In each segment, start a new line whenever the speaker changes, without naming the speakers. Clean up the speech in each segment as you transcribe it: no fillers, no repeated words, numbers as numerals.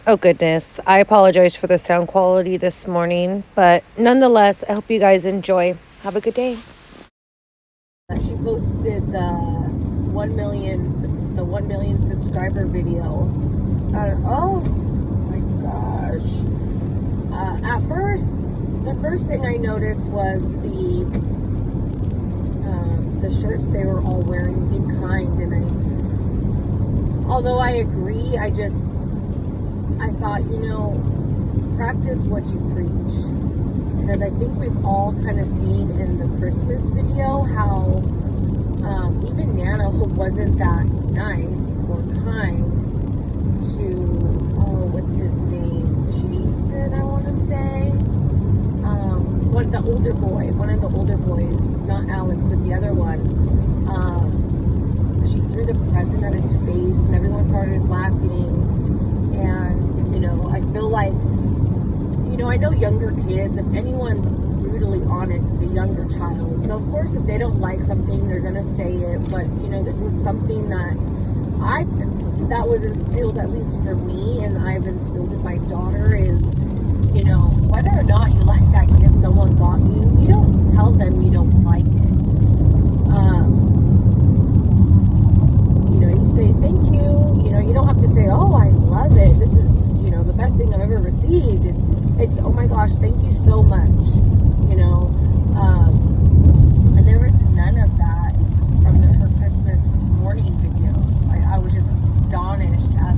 Oh, goodness. I apologize for the sound quality this morning, but nonetheless, I hope you guys enjoy. Have a good day. She posted the 1 million subscriber video. Oh my gosh. At first, the first thing I noticed was the shirts they were all wearing, Be Kind, and although I agree, I thought, practice what you preach. Because I think we've all kind of seen in the Christmas video how even Nana, who wasn't that nice or kind to, what's his name? Jason, I want to say. One of the older boys, not Alex, but the other one. She threw the present at his face and everyone started laughing. And, I feel like, I know younger kids, if anyone's brutally honest, it's a younger child. So, of course, if they don't like something, they're going to say it. But, this is something that was instilled, at least for me, and I've instilled in my daughter is, whether or not you like that gift someone got you, you don't tell them you don't like it. You say thank you. You don't have to say, oh, I love it. This is, the best thing I've ever received. It's oh my gosh, thank you so much. And there was none of that from her Christmas morning videos. I was just astonished at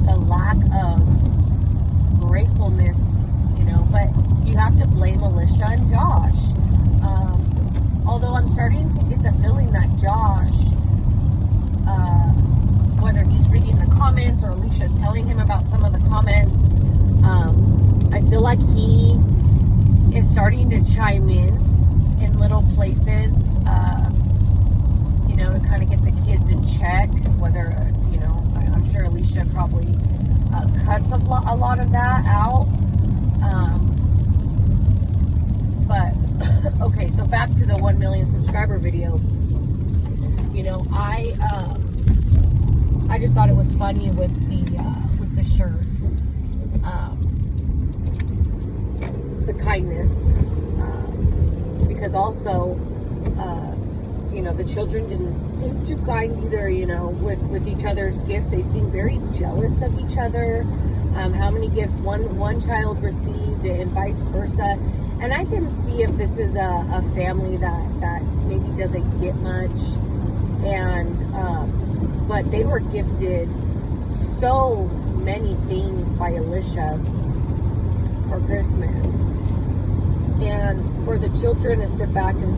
the lack of gratefulness, but you have to blame Alusha and Josh. Although I'm starting to get the feeling that Josh, whether he's reading the comments or Alicia's telling him about some of the comments, I feel like he is starting to chime in little places, to kind of get the kids in check. Whether, I'm sure Alicia probably cuts a lot of that out. But, okay, so back to the 1 million subscriber video. I just thought it was funny with the shirts, the kindness, because also, the children didn't seem too kind either. With each other's gifts, they seemed very jealous of each other. How many gifts one child received and vice versa. And I can see if this is a family that maybe doesn't get much, and but they were gifted so many things by Alusha for Christmas, and for the children to sit back and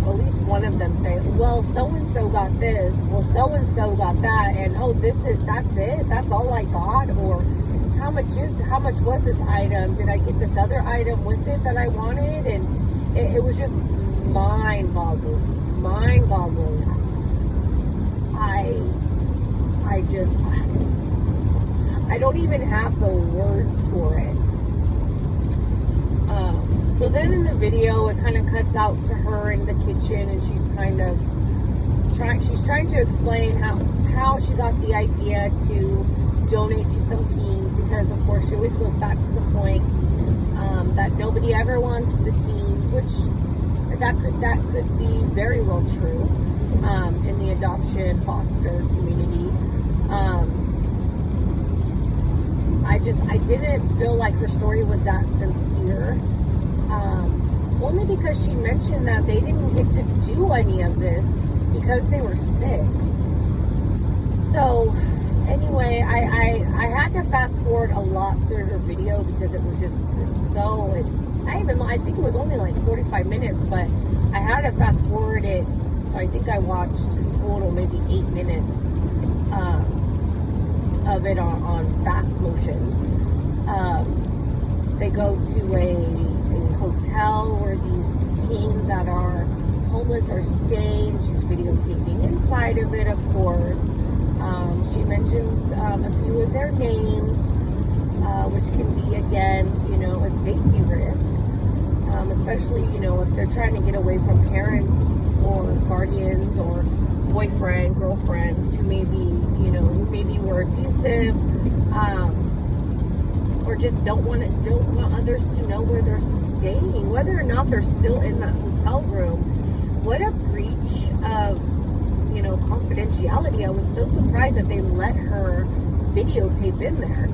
at least one of them say, well, so and so got this, well, so and so got that, and that's all I got, or how much was this item? Did I get this other item with it that I wanted? And it was just mind-boggling. I don't even have the words for it. So then in the video, it kind of cuts out to her in the kitchen, and she's kind of trying to explain how she got the idea to donate to some teens, because of course she always goes back to the point that nobody ever wants the teens, which that could be very well true in the adoption foster community. I didn't feel like her story was that sincere, only because she mentioned that they didn't get to do any of this because they were sick. So anyway, I had to fast forward a lot through her video because it was just I think it was only like 45 minutes, but I had to fast forward it, so I think I watched in total maybe 8 minutes of it on fast motion. They go to a hotel where these teens that are homeless are staying. She's videotaping inside of it, of course. She mentions a few of their names, which can be, again, a safety risk, especially, if they're trying to get away from parents or guardians or boyfriend, girlfriends who maybe were abusive abusive, or just don't want others to know where they're staying, whether or not they're still in that hotel room. What a breach of, confidentiality. I was so surprised that they let her videotape in there.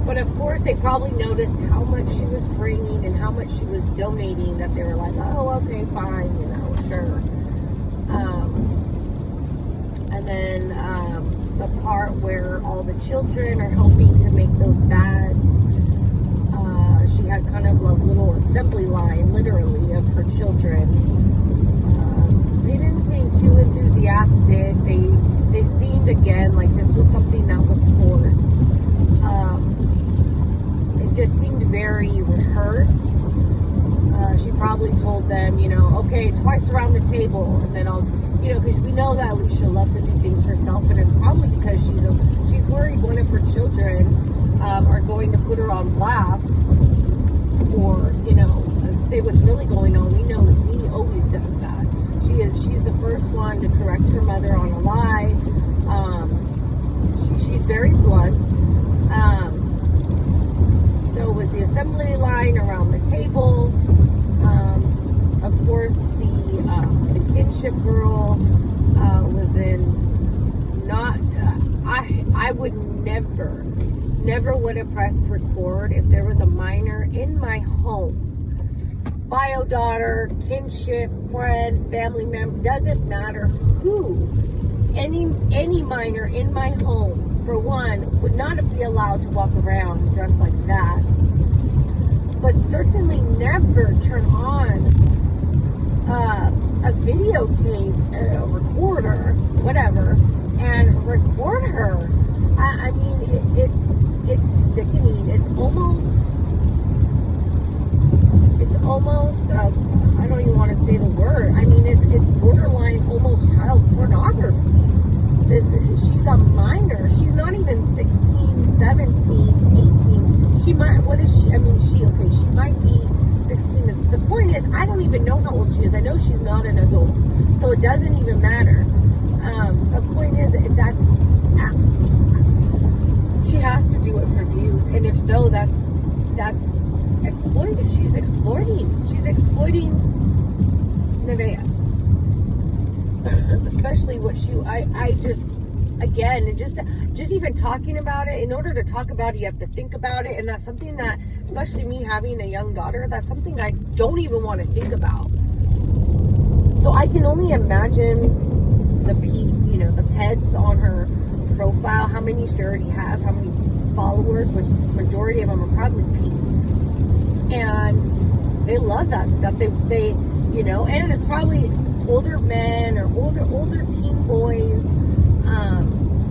But of course, they probably noticed how much she was bringing and how much she was donating, that they were like, oh, okay, fine, sure. And then the part where all the children are helping to make those bags, she had kind of a little assembly line, literally, of her children. They didn't seem too enthusiastic. They seemed, again, like this was something that was forced. It just seemed very rehearsed. She probably told them, okay, twice around the table, and then I'll, because we know that Alusha loves to do things herself, and it's probably because she's worried one of her children are going to put her on blast, or say what's really going on. We know Z always does that. She's the first one to correct her mother on a lie. She's very blunt. So was the assembly line around the table. Of course, the kinship girl was in not. I would never would have pressed record if there was a minor in my home. Bio daughter, kinship, friend, family member, doesn't matter who. Any minor in my home, for one, would not be allowed to walk around dressed like that. But certainly never turn on a videotape, a recorder, whatever, and record her. I mean, it's sickening. It's almost, I don't even want to say the word. I mean, it's borderline almost child pornography. She's a minor. She's not even 16, 17, 18. She might, what is she? I mean, she might be 16. The point is, I don't even know how old she is. I know she's not an adult. So it doesn't even matter. The point is, if that's, she has to do it for views. And if so, that's exploited. She's exploiting Nevaeh. Especially what I just, again, and just even talking about it, in order to talk about it, you have to think about it. And that's something that, especially me having a young daughter, that's something I don't even want to think about. So I can only imagine the peds on her profile, how many she already has, how many followers, which majority of them are probably peds. And they love that stuff. They and it's probably older men or older teen boys.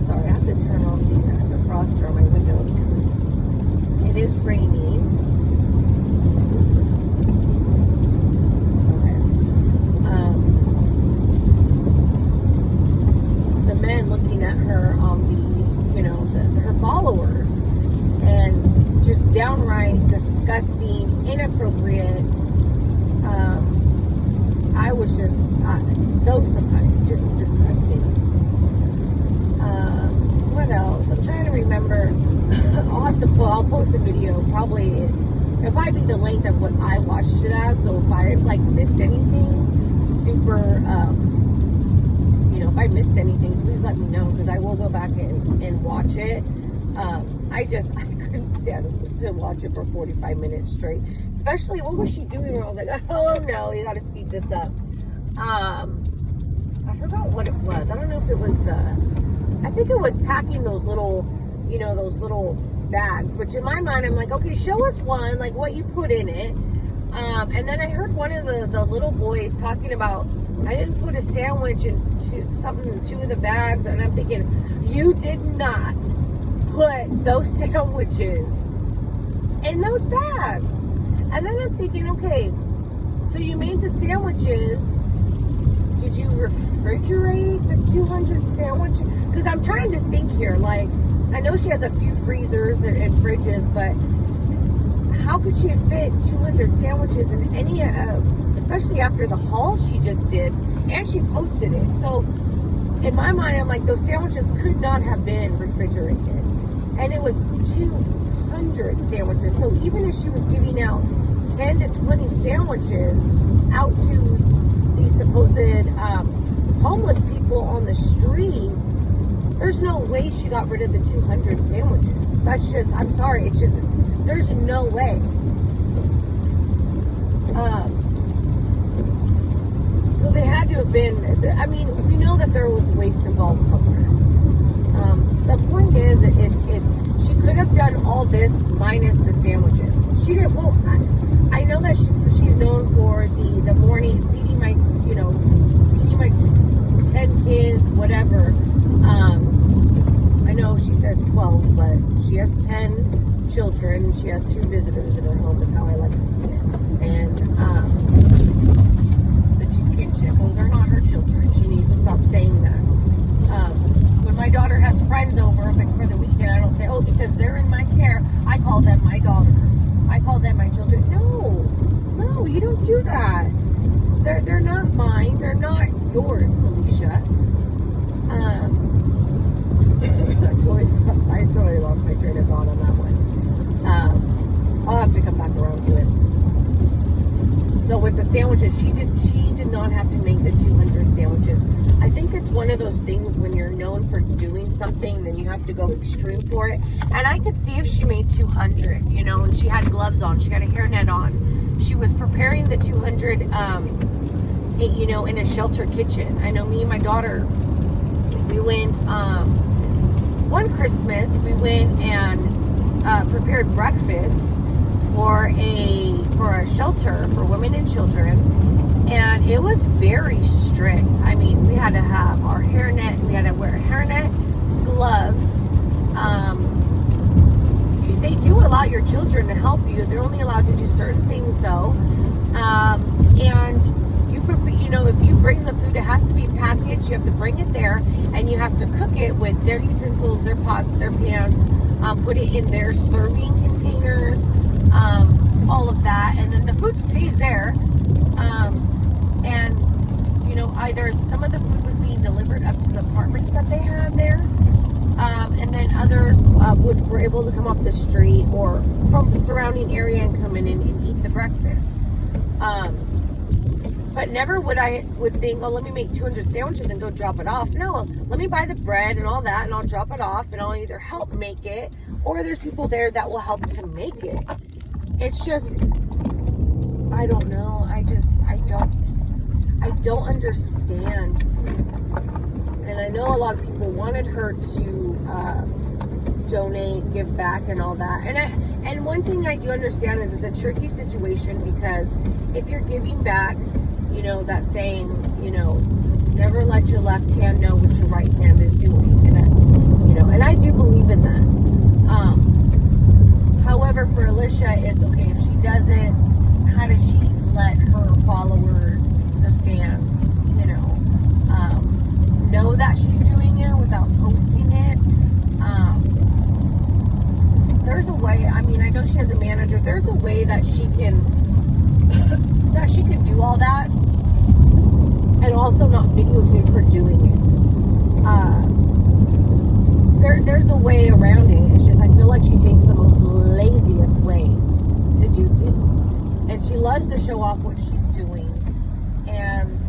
Sorry, I have to turn on the defroster on my window because it is raining. Okay. The men looking at her on her followers, and just downright disgusting, inappropriate. I was just so surprised, just disgusting. What else? I'm trying to remember. I'll post a video. Probably it might be the length of what I watched it as. So if I missed anything super, if I missed anything, please let me know, because I will go back and watch it. I couldn't stand to watch it for 45 minutes straight. Especially, what was she doing where I was like, oh no, you gotta speed this up. I forgot what it was. I don't know if it was I think it was packing those little, those little bags, which in my mind, I'm like, okay, show us one, like what you put in it. And then I heard one of the little boys talking about, I didn't put a sandwich in two of the bags, and I'm thinking, you did not put those sandwiches in those bags. And then I'm thinking, okay, so you made the sandwiches. Did you refrigerate the 200 sandwiches? Because I'm trying to think here. Like, I know she has a few freezers and fridges, but how could she fit 200 sandwiches in any, especially after the haul she just did, and she posted it. So in my mind, I'm like, those sandwiches could not have been refrigerated. And it was 200 sandwiches. So even if she was giving out 10 to 20 sandwiches out to these supposed homeless people on the street, there's no way she got rid of the 200 sandwiches. That's just, I'm sorry, it's just, there's no way. So they had to have been, I mean, we know that there was waste involved somewhere. The point is, she could have done all this minus the sandwiches. She didn't, well, I know that she's known for the morning, feeding my 10 kids, whatever. I know she says 12, but she has 10 children. She has 2 visitors in her home, is how I like to see it. And the 2 kinship, those are not her children. She needs to stop saying that. When my daughter has friends over, if it's for the weekend, I don't say, oh, because they're in my care, I call them my daughters. I call them my children. No, you don't do that. They're not mine. They're not yours, Alusha. I totally lost my train of thought on that one. I'll have to come back around to it. So with the sandwiches, she did not have to make the 200 sandwiches. I think it's one of those things when you're known for doing something, then you have to go extreme for it. And I could see if she made 200, and she had gloves on, she had a hairnet on. She was preparing the 200, in a shelter kitchen. I know me and my daughter, we went, one Christmas, we went and prepared breakfast for a shelter for women and children, and it was very strict. I mean, we had to have our hairnet, we had to wear a hairnet, gloves. They do allow your children to help you. They're only allowed to do certain things, though. And if you bring the food, it has to be packaged. You have to bring it there, and you have to cook it with their utensils, their pots, their pans, put it in their serving containers, all of that, and then the food stays there. And either some of the food was being delivered up to the apartments that they had there, and then others were able to come off the street or from the surrounding area and come in and eat the breakfast. But never would think, oh, let me make 200 sandwiches and go drop it off. No, let me buy the bread and all that, and I'll drop it off, and I'll either help make it, or there's people there that will help to make it. It's just, I don't know. I don't understand. And I know a lot of people wanted her to donate, give back, and all that. And one thing I do understand is it's a tricky situation, because if you're giving back, that saying, never let your left hand know what your right hand is doing. And I do believe in that. However, for Alusha, it's okay if she doesn't. How does she let her followers, her stands, know that she's doing it without posting it? There's a way. I mean, I know she has a manager. There's a way that she can do all that and also not videotape her doing it. There's a way around it. It's just I feel like she takes the most laziest way to do things, and she loves to show off what she's doing, and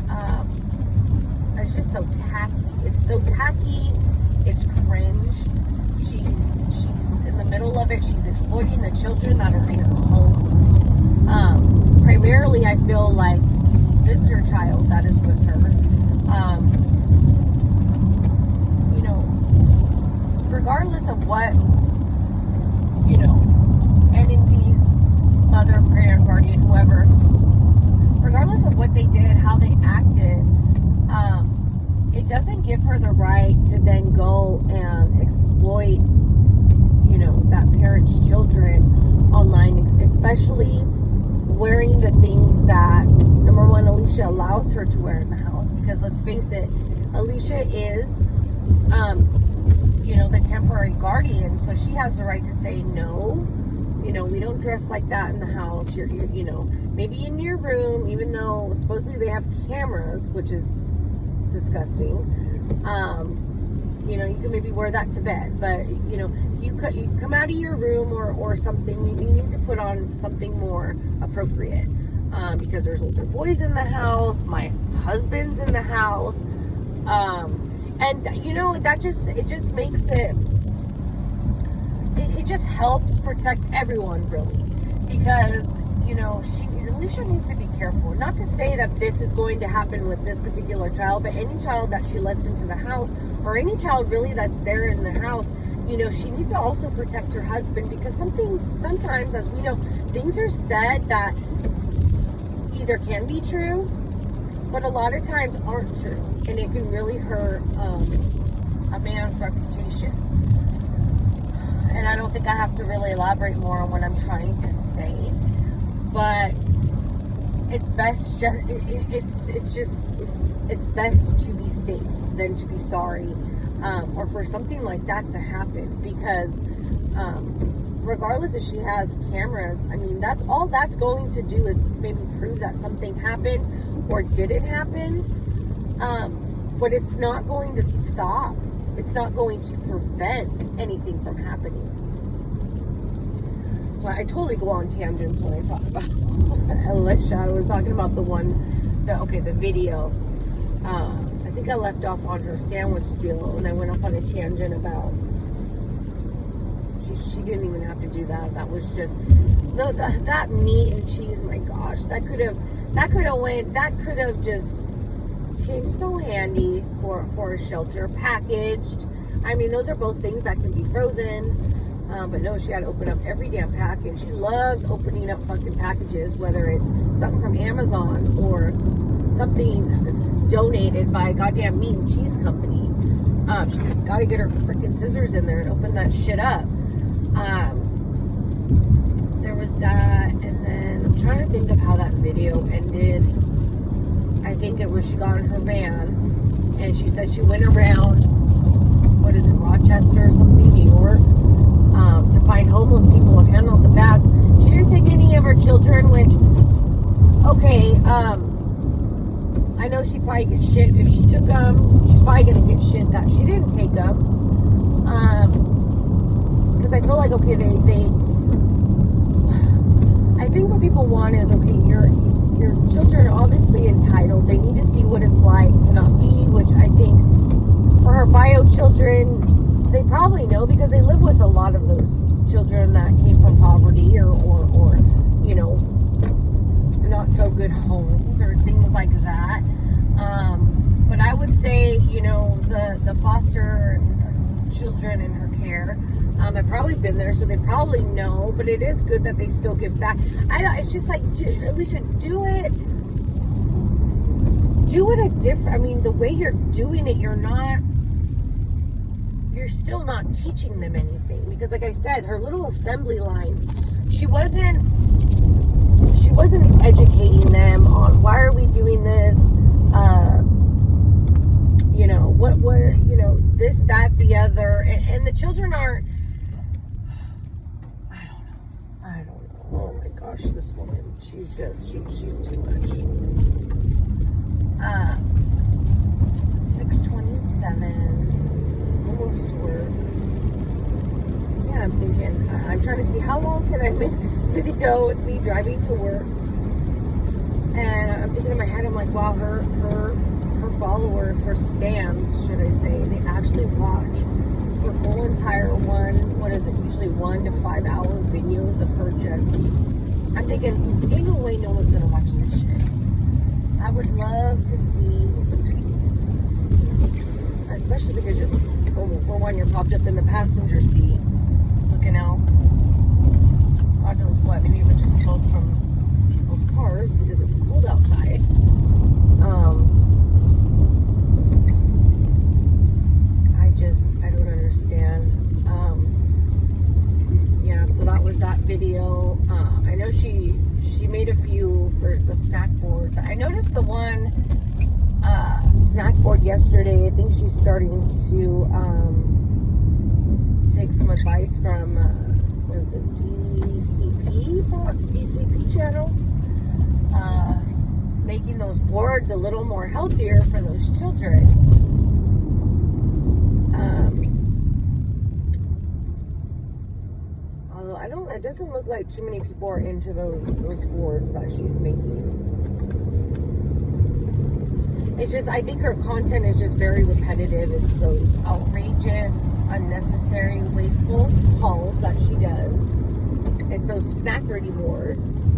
it's just so tacky. It's so tacky. It's cringe. She's in the middle of it. She's exploiting the children that are in her home. Primarily, I feel like the visitor child that is with her. Regardless of what, entities, mother, parent, guardian, whoever, regardless of what they did, how they acted, it doesn't give her the right to then go and exploit, that parent's children online, especially wearing the things that, number one, Alusha allows her to wear in the house. Because let's face it, Alusha is, the temporary guardian, so she has the right to say no. We don't dress like that in the house. You're maybe in your room, even though supposedly they have cameras, which is disgusting. You know, you can maybe wear that to bed, but you know, you come out of your room or something, you need to put on something more appropriate, because there's older boys in the house, my husband's in the house, and you know, it just makes it just helps protect everyone, really, because you know, Alusha needs to be careful. Not to say that this is going to happen with this particular child, but any child that she lets into the house, or any child really that's there in the house, you know, she needs to also protect her husband, because sometimes, as we know, things are said that either can be true, but a lot of times aren't true, and it can really hurt a man's reputation. And I don't think I have to really elaborate more on what I'm trying to say, but it's best it's best to be safe than to be sorry, or for something like that to happen, because regardless if she has cameras, I mean, that's all that's going to do is maybe prove that something happened or didn't happen, but it's not going to stop, it's not going to prevent anything from happening. So I totally go on tangents when I talk about Alusha. I was talking about the video. I think I left off on her sandwich deal, and I went off on a tangent about she didn't even have to do that. That was just that meat and cheese. My gosh, that could have just came so handy for a shelter, packaged. I mean, those are both things that can be frozen. But no, she had to open up every damn package. She loves opening up fucking packages, whether it's something from Amazon or something donated by a goddamn meat and cheese company. She's got to get her freaking scissors in there and open that shit up. There was that, and then I'm trying to think of how that video ended. I think it was she got in her van, and she said she went around, what is it, Rochester or something, New York, to find homeless people and hand out the bags. She didn't take any of her children, which, okay, I know she'd probably get shit if she took them. She's probably going to get shit that she didn't take them. Because I feel like, okay, I think what people want is, okay, your children are obviously entitled. They need to see what it's like to not be, which I think for her bio children, they probably know, because they live with a lot of those children that came from poverty or you know, not so good homes or things like that. But I would say, you know, the foster children in her care have probably been there, so they probably know. But it is good that they still give back. It's just like, we should do it a different. I mean, the way you're doing it, you're still not teaching them anything, because like I said, her little assembly line, she wasn't educating them on why are we doing this, you know, what you know, this, that, the other, and the children aren't, I don't know, oh my gosh, this woman, she's too much. 6:27, almost to work. Yeah, I'm thinking, I'm trying to see how long can I make this video with me driving to work. And I'm thinking in my head, I'm like, wow, her followers, her stans, should I say, they actually watch her whole entire usually 1 to 5 hour videos of her just, I'm thinking, ain't no way no one's gonna watch this shit. I would love to see, especially because for one, you're popped up in the passenger seat, looking out, God knows what, maybe even just smoke from people's cars because it's cold outside. I don't understand. Yeah, so that was that video. I know she made a few for the snack boards. I noticed the one snack board yesterday. I think she's starting to take some advice from what is it, DCP channel, making those boards a little more healthier for those children. it doesn't look like too many people are into those boards that she's making. It's just, I think her content is just very repetitive. It's those outrageous, unnecessary, wasteful hauls that she does. It's those snackerty boards.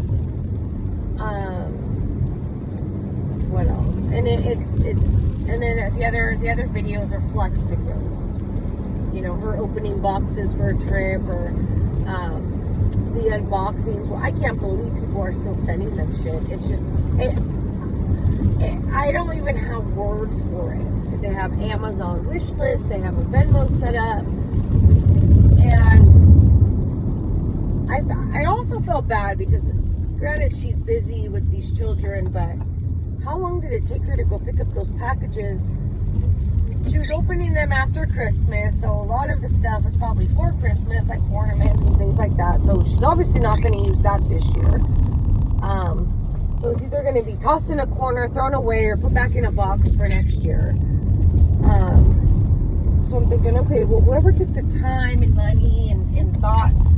What else? And and then the other videos are flex videos. You know, her opening boxes for a trip, or the unboxings. Well, I can't believe people are still sending them shit. It's just, I don't even have words for it. They have Amazon wish list, they have a Venmo set up, and I also felt bad because, granted, she's busy with these children, but how long did it take her to go pick up those packages? She was opening them after Christmas, so a lot of the stuff was probably for Christmas, like ornaments and things like that. So she's obviously not going to use that this year. So it's either going to be tossed in a corner, thrown away, or put back in a box for next year. So I'm thinking, okay, well, whoever took the time and money and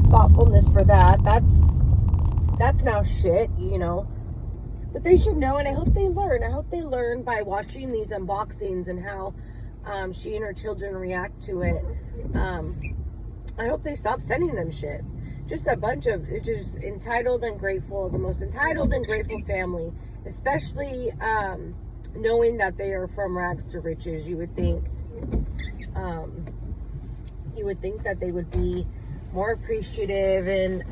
thoughtfulness for that, that's now shit, you know. But they should know, and I hope they learn. I hope they learn by watching these unboxings and how she and her children react to it. I hope they stop sending them shit. Just a bunch of, it's just entitled and grateful, the most entitled and grateful family, especially knowing that they are from rags to riches. You would think that they would be more appreciative and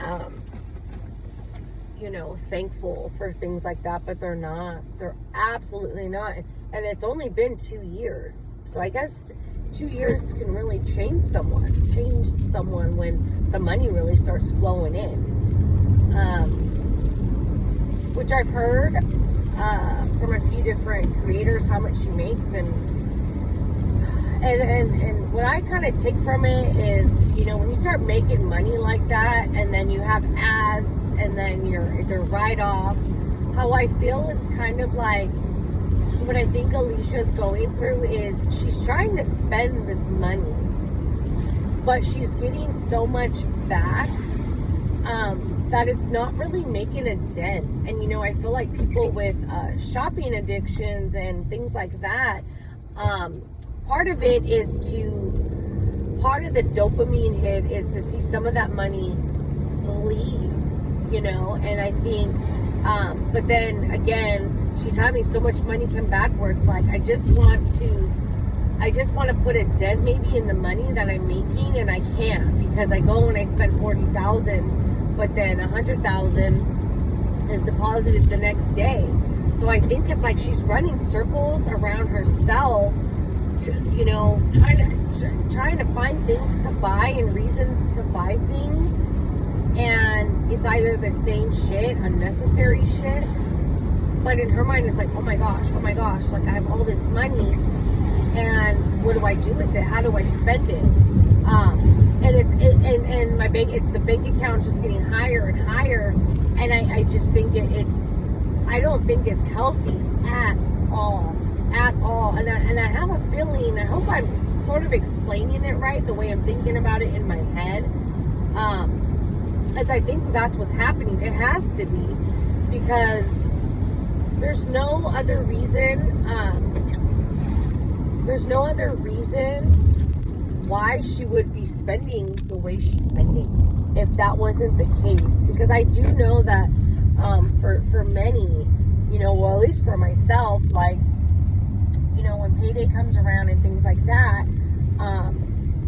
you know, thankful for things like that, but they're not. They're absolutely not. And it's only been 2 years. So I guess 2 years can really change someone when the money really starts flowing in. Which I've heard from a few different creators how much she makes, and what I kind of take from it is, you know, when you start making money like that, and then you have ads, and then they're write-offs, how I feel is kind of like, what I think Alicia's going through is she's trying to spend this money, but she's getting so much back that it's not really making a dent. And, you know, I feel like people with shopping addictions and things like that, part of the dopamine hit is to see some of that money leave, you know. And I think, but then again, she's having so much money come back where it's like, I just want to put a dent maybe in the money that I'm making, and I can't, because I go and I spend $40,000, but then $100,000 is deposited the next day. So I think it's like she's running circles around herself, you know, trying to find things to buy and reasons to buy things, and it's either the same shit, unnecessary shit, but in her mind it's like, oh my gosh, like I have all this money, and what do I do with it? How do I spend it? And the bank account's just getting higher and higher, and I just think I don't think it's healthy at all. And I have a feeling, I hope I'm sort of explaining it right, the way I'm thinking about it in my head. As I think that's what's happening. It has to be, because there's no other reason. There's no other reason why she would be spending the way she's spending if that wasn't the case. Because I do know that for many, you know, well, at least for myself, like, you know, when payday comes around and things like that,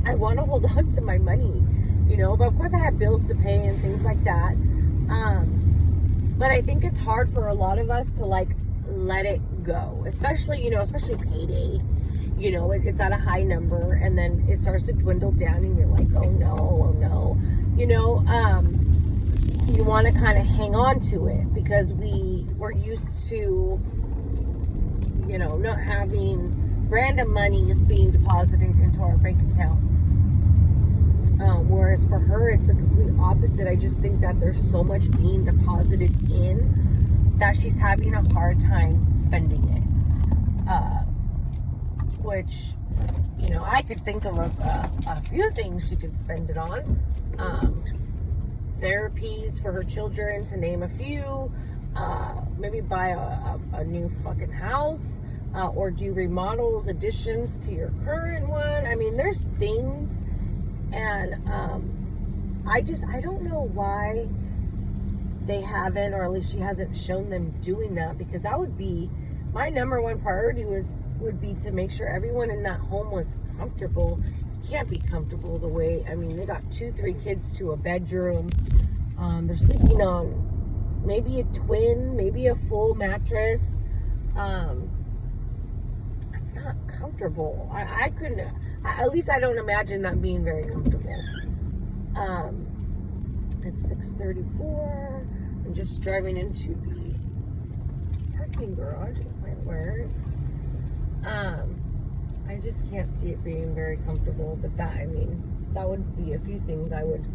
I want to hold on to my money, you know. But of course I have bills to pay and things like that. But I think it's hard for a lot of us to, like, let it go, especially payday. You know, it's at a high number, and then it starts to dwindle down, and you're like, oh no. You know, you want to kind of hang on to it, because we're used to, you know, not having random money is being deposited into our bank accounts. Whereas for her, it's the complete opposite. I just think that there's so much being deposited in that she's having a hard time spending it. Which, you know, I could think of a few things she could spend it on. therapies for her children, to name a few. Maybe buy a new fucking house, or do remodels, additions to your current one. I mean, there's things, and I don't know why they haven't, or at least she hasn't shown them doing that, because that would be my number one priority. Would be to make sure everyone in that home was comfortable. Can't be comfortable the way, I mean, they got 2-3 kids to a bedroom. They're sleeping on maybe a twin, maybe a full mattress. It's not comfortable. I couldn't, at least I don't imagine that being very comfortable. It's 6:34. I'm just driving into the parking garage with my work. I just can't see it being very comfortable, but that would be a few things I would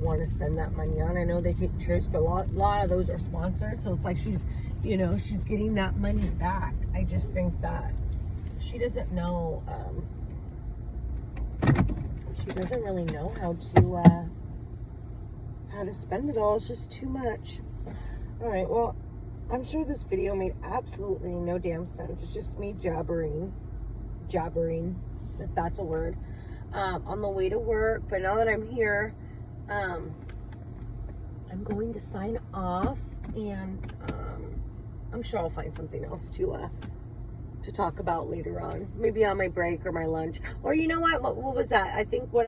want to spend that money on. I know they take trips, but a lot of those are sponsored, so it's like she's getting that money back. I just think that she doesn't know, she doesn't really know how to spend it all. It's just too much. All right, well, I'm sure this video made absolutely no damn sense. It's just me jabbering, if that's a word, on the way to work. But now that I'm here, I'm going to sign off, and I'm sure I'll find something else to talk about later on, maybe on my break or my lunch, or you know what was that? I think what